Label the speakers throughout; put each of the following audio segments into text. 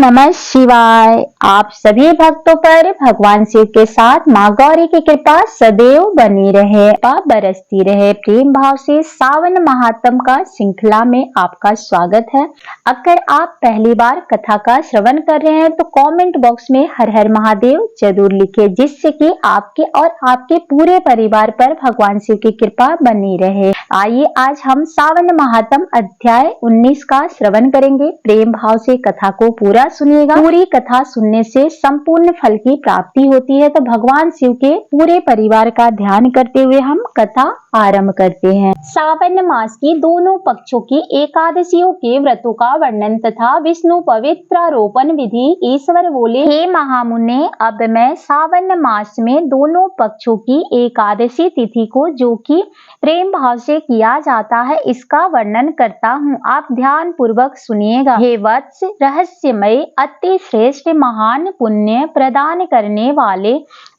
Speaker 1: नमः शिवाय। आप सभी भक्तों पर भगवान शिव के साथ माँ गौरी की कृपा सदैव बनी रहे, बरसती रहे। प्रेम भाव से सावन महात्म का श्रृंखला में आपका स्वागत है। अगर आप पहली बार कथा का श्रवण कर रहे हैं तो कमेंट बॉक्स में हर हर महादेव जरूर लिखें, जिससे कि आपके और आपके पूरे परिवार पर भगवान शिव की कृपा बनी रहे। आइए आज हम सावन महात्म अध्याय 19 का श्रवण करेंगे। प्रेम भाव से कथा को पूरा सुनिएगा। पूरी कथा सुनने से संपूर्ण फल की प्राप्ति होती है। तो भगवान शिव के पूरे परिवार का ध्यान करते हुए हम कथा आरंभ करते हैं। सावन मास की दोनों पक्षों की एकादशियों के व्रतों का वर्णन तथा विष्णु पवित्रारोपण विधि। ईश्वर बोले, हे महामुने, अब मैं सावन मास में दोनों पक्षों की एकादशी तिथि को, जो कि प्रेम भाव से किया जाता है, इसका वर्णन करता हूँ। आप ध्यान पूर्वक सुनिएगा। हे वत्स, रहस्यमय अति श्रेष्ठ महान पुण्य प्रदान करने वाले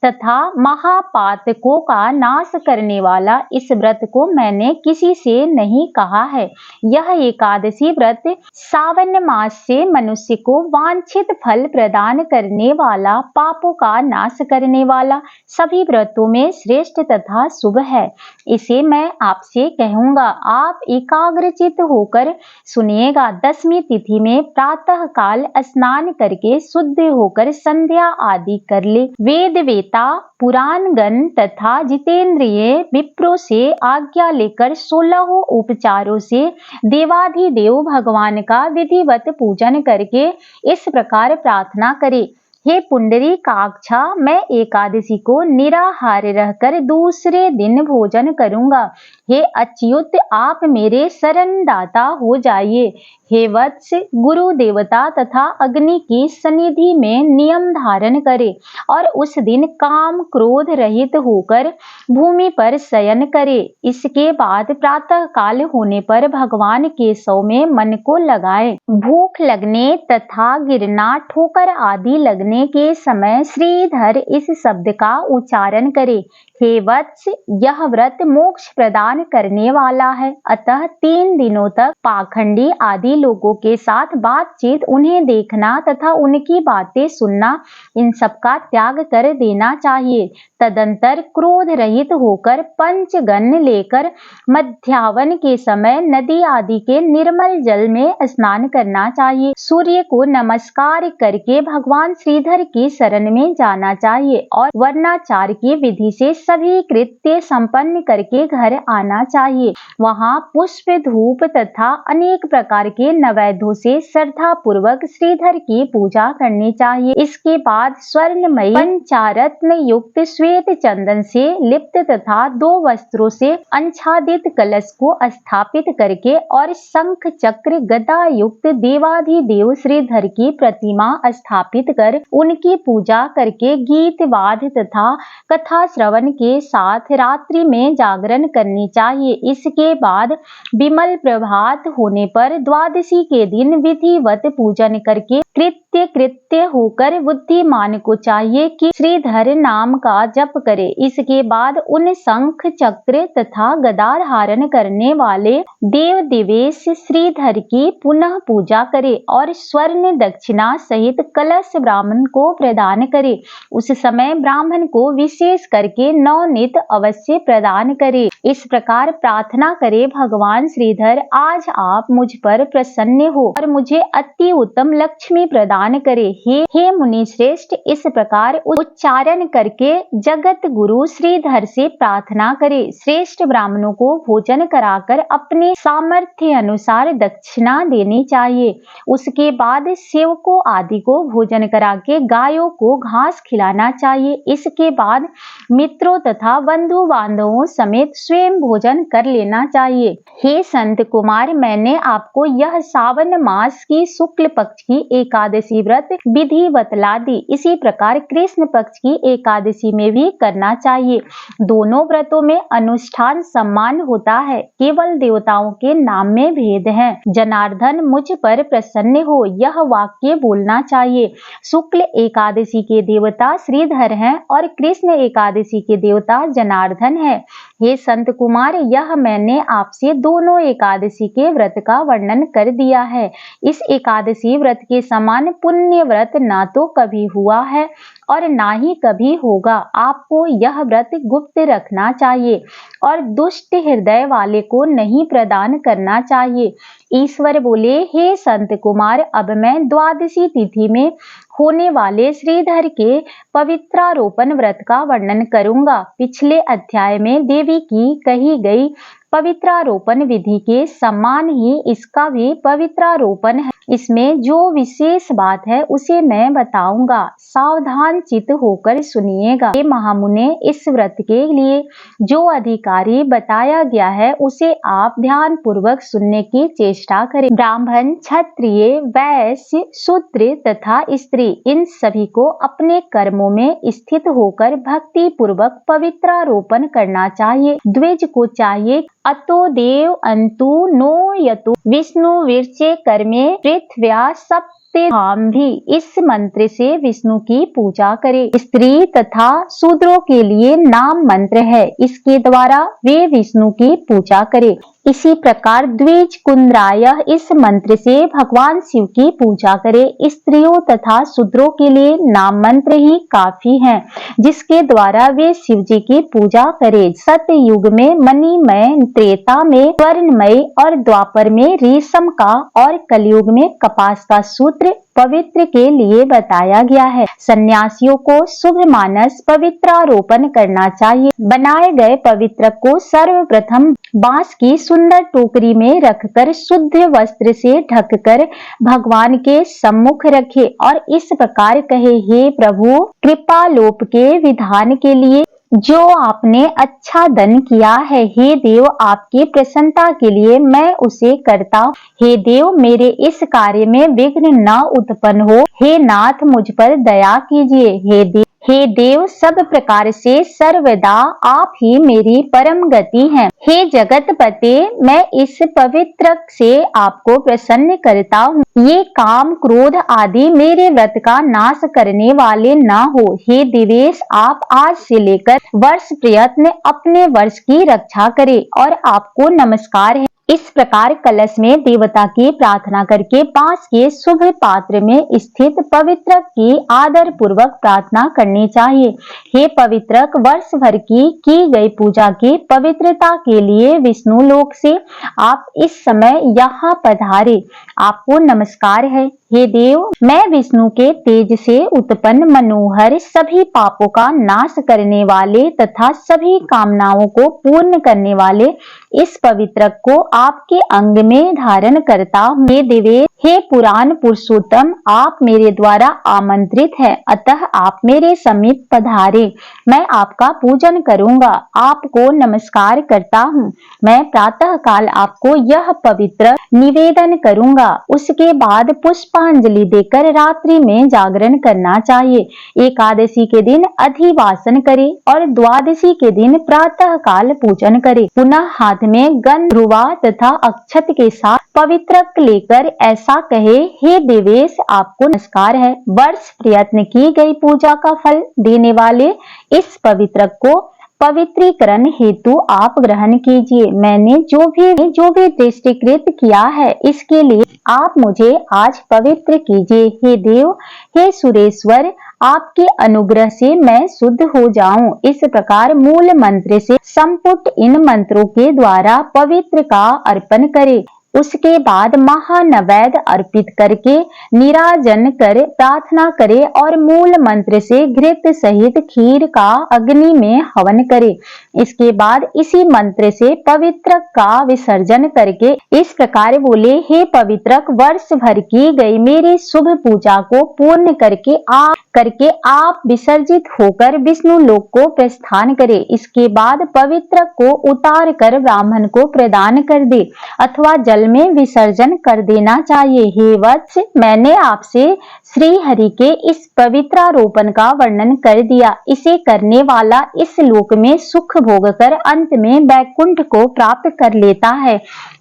Speaker 1: तथा महापातकों का नाश करने वाला इस व्रत को मैंने किसी से नहीं कहा है। यह एकादशी व्रत सावन मास से मनुष्य को वांछित फल प्रदान करने वाला, पापों का नाश करने वाला, सभी व्रतों में श्रेष्ठ तथा शुभ है। इसे मैं आपसे कहूँगा, आप एकाग्रचित होकर सुनिएगा। दसवीं तिथि में प्रातः काल स्नान करके शुद्ध होकर संध्या आदि कर ले। वेद वेता, पुराण गण तथा जितेंद्रिय विप्रों से आज्ञा लेकर 16 उपचारों से देवाधिदेव भगवान का विधिवत पूजन करके इस प्रकार प्रार्थना करे, हे पुंडरीकाक्षा, मैं एकादशी को निराहार रहकर दूसरे दिन भोजन करूंगा। हे अच्युत, आप मेरे शरणदाता हो जाइए। हे वत्स, गुरु देवता तथा अग्नि की सन्निधि में नियम धारण करे और उस दिन काम क्रोध रहित होकर भूमि पर शयन करे। इसके बाद प्रातः काल होने पर भगवान केशव में मन को लगाए। भूख लगने तथा गिरना, ठोकर आदि लगने के समय श्रीधर इस शब्द का उच्चारण करे। हे वत्स, यह व्रत मोक्ष प्रदान करने वाला है, अतः 3 दिनों तक पाखंडी आदि लोगों के साथ बातचीत, उन्हें देखना तथा उनकी बातें सुनना, इन सब का त्याग कर देना चाहिए। तदंतर क्रोध रहित होकर पंचगण लेकर मध्याह्न के समय नदी आदि के निर्मल जल में स्नान करना चाहिए। सूर्य को नमस्कार करके भगवान श्रीधर की शरण में जाना चाहिए और वर्णाचार की विधि से सभी कृत्य संपन्न करके घर आना चाहिए। वहाँ पुष्प, धूप तथा अनेक प्रकार के नैवेद्यों से श्रद्धा पूर्वक श्रीधर की पूजा करनी चाहिए। इसके बाद स्वर्णमयी पंचारत्न युक्त श्वेत चंदन से लिप्त तथा 2 वस्त्रों से आच्छादित कलश को स्थापित करके और शंख चक्र गदा युक्त देवाधिदेव श्रीधर की प्रतिमा स्थापित कर उनकी पूजा करके गीत वाद तथा कथा श्रवण के साथ रात्रि में जागरण करनी चाहिए। इसके बाद विमल प्रभात होने पर द्वादशी के दिन विधिवत पूजन करके कृत्य होकर बुद्धिमान को चाहिए कि श्रीधर नाम का जप करे। इसके बाद उन शंख चक्र तथा गदा धारण करने वाले देव दिवेश श्रीधर की पुनः पूजा करे और स्वर्ण दक्षिणा सहित कलश ब्राह्मण को प्रदान करे। उस समय ब्राह्मण को विशेष करके नवनीत अवश्य प्रदान करे। इस प्रकार प्रार्थना करे, भगवान श्रीधर, आज आप मुझ पर प्रसन्न हो और मुझे अति उत्तम लक्ष्मी प्रदान करे। हे मुनि श्रेष्ठ, इस प्रकार उच्चारण करके जगत गुरु श्रीधर से प्रार्थना करे। श्रेष्ठ ब्राह्मणों को भोजन कराकर अपने सामर्थ्य अनुसार दक्षिणा देनी चाहिए। उसके बाद सेवकों आदि को भोजन करा के गायों को घास खिलाना चाहिए। इसके बाद मित्रों तथा बंधु बांधवों समेत स्वयं भोजन कर लेना चाहिए। हे संत कुमार, मैंने आपको यह सावन मास की शुक्ल पक्ष की एकादशी व्रत विधि बतला दी। इसी प्रकार कृष्ण पक्ष की एकादशी में भी करना चाहिए। दोनों व्रतों में अनुष्ठान समान होता है, केवल देवताओं के नाम में भेद है। जनार्दन, मुझ पर प्रसन्न हो, यह वाक्य बोलना चाहिए। शुक्ल एकादशी के देवता श्रीधर हैं और कृष्ण एकादशी के देवता जनार्दन है। हे संत कुमार, यह मैंने आपसे दोनों एकादशी के व्रत का वर्णन कर दिया है। इस एकादशी व्रत के समान पुण्य व्रत ना तो कभी हुआ है और ना ही कभी होगा। आपको यह व्रत गुप्त रखना चाहिए और दुष्ट हृदय वाले को नहीं प्रदान करना चाहिए। ईश्वर बोले, हे संत कुमार, अब मैं द्वादशी तिथि में होने वाले श्रीधर के पवित्रारोपण व्रत का वर्णन करूंगा। पिछले अध्याय में देवी की कही गई पवित्रारोपण विधि के समान ही इसका भी पवित्रारोपण है। इसमें जो विशेष बात है उसे मैं बताऊंगा, सावधान चित्त होकर सुनिएगा। हे महामुने, इस व्रत के लिए जो अधिकारी बताया गया है उसे आप ध्यान पूर्वक सुनने की चेष्टा करें। ब्राह्मण, क्षत्रिय, वैश्य, शूद्र तथा स्त्री, इन सभी को अपने कर्मों में स्थित होकर भक्ति पूर्वक पवित्रारोपण करना चाहिए। द्विज को चाहिए, अतो देव अंतु नो यतु विष्णु विरचे कर्मे पृथ्व्या सप्तेहाम भी, इस मंत्र से विष्णु की पूजा करें। स्त्री तथा शूद्रों के लिए नाम मंत्र है, इसके द्वारा वे विष्णु की पूजा करें। इसी प्रकार द्विज कुंद्राय, इस मंत्र से भगवान शिव की पूजा करें। स्त्रियों तथा शूद्रों के लिए नाम मंत्र ही काफी है, जिसके द्वारा वे शिव जी की पूजा करें। सतयुग में मणिमय, त्रेता में स्वर्णमय और द्वापर में रेशम का और कलयुग में कपास का सूत्र पवित्र के लिए बताया गया है। सन्यासियों को शुभ मानस पवित्रारोपण करना चाहिए। बनाए गए पवित्र को सर्वप्रथम बांस की सुंदर टोकरी में रखकर शुद्ध वस्त्र से ढककर भगवान के सम्मुख रखे और इस प्रकार कहे, हे प्रभु, कृपालोप के विधान के लिए जो आपने अच्छा दान किया है, हे देव, आपकी प्रसन्नता के लिए मैं उसे करता हूँ। हे देव, मेरे इस कार्य में विघ्न न उत्पन्न हो। हे नाथ, मुझ पर दया कीजिए। हे देव, सब प्रकार से सर्वदा आप ही मेरी परम गति हैं। हे जगतपते, मैं इस पवित्र से आपको प्रसन्न करता हूँ। ये काम, क्रोध आदि मेरे व्रत का नाश करने वाले ना हो। हे दिवेश, आप आज से लेकर वर्ष प्रयत्न अपने वर्ष की रक्षा करें और आपको नमस्कार है। इस प्रकार कलश में देवता की प्रार्थना करके बांस के शुभ पात्र में स्थित पवित्रक की आदर पूर्वक प्रार्थना करनी चाहिए। हे पवित्रक, वर्ष भर की गई पूजा की पवित्रता के लिए विष्णु लोक से आप इस समय यहाँ पधारे, आपको नमस्कार है। हे देव, मैं विष्णु के तेज से उत्पन्न मनोहर, सभी पापों का नाश करने वाले तथा सभी कामनाओं को पूर्ण करने वाले इस पवित्रक को आपके अंग में धारण करता हूँ। हे देवे, हे पुराण पुरुषोत्तम, आप मेरे द्वारा आमंत्रित है, अतः आप मेरे समीप पधारे। मैं आपका पूजन करूंगा, आपको नमस्कार करता हूँ। मैं प्रातः काल आपको यह पवित्र निवेदन करूंगा। उसके बाद पुष्पांजलि देकर रात्रि में जागरण करना चाहिए। एकादशी के दिन अधिवासन करे और द्वादशी के दिन प्रातः काल पूजन करे। पुनः हाथ में गंध, ध्रुवा तथा अक्षत के साथ पवित्रक लेकर ऐसा कहे, हे देवेश, आपको नमस्कार है। वर्ष प्रयत्न की गई पूजा का फल देने वाले इस पवित्रक को पवित्रीकरण हेतु आप ग्रहण कीजिए। मैंने जो भी दृष्टिकृत किया है, इसके लिए आप मुझे आज पवित्र कीजिए। हे देव, हे सुरेश्वर, आपके अनुग्रह से मैं शुद्ध हो जाऊं। इस प्रकार मूल मंत्र से संपुट इन मंत्रों के द्वारा पवित्र का अर्पण करें। उसके बाद महानैवेद्य अर्पित करके निराजन कर प्रार्थना करे और मूल मंत्र से घृत सहित खीर का अग्नि में हवन करे। इसके बाद इसी मंत्र से पवित्रक का विसर्जन करके इस प्रकार बोले, हे पवित्रक, वर्ष भर की गई मेरी शुभ पूजा को पूर्ण करके आप विसर्जित होकर विष्णु लोक को प्रस्थान करे। इसके बाद पवित्रक को उतार कर ब्राह्मण को प्रदान कर दे अथवा जल में विसर्जन कर देना चाहिए। हे वत्स, मैंने आपसे श्री हरि के इस पवित्रारोपण का वर्णन कर दिया। इसे करने वाला इस लोक में सुख भोगकर अंत में वैकुंठ को प्राप्त कर लेता है।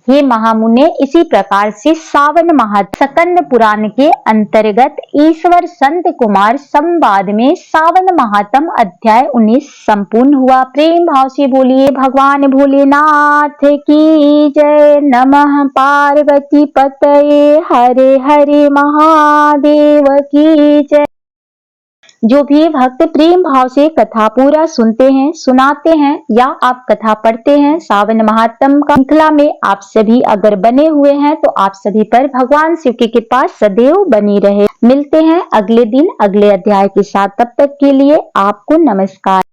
Speaker 1: हे महामुने, इसी प्रकार से सावन माह स्कंद पुराण के अंतर्गत ईश्वर संत कुमार संवाद में सावन महात्म अध्याय 19 संपूर्ण हुआ। प्रेम भाव से बोलिए भगवान भोलेनाथ की जय। नमः पार्वती पतये हरे हरे महादेव की जय। जो भी भक्त प्रेम भाव से कथा पूरा सुनते हैं, सुनाते हैं या आप कथा पढ़ते हैं, सावन महात्म का श्रृंखला में आप सभी अगर बने हुए हैं तो आप सभी पर भगवान शिव की कृपा सदैव बनी रहे। मिलते हैं अगले दिन अगले अध्याय के साथ। तब तक के लिए आपको नमस्कार।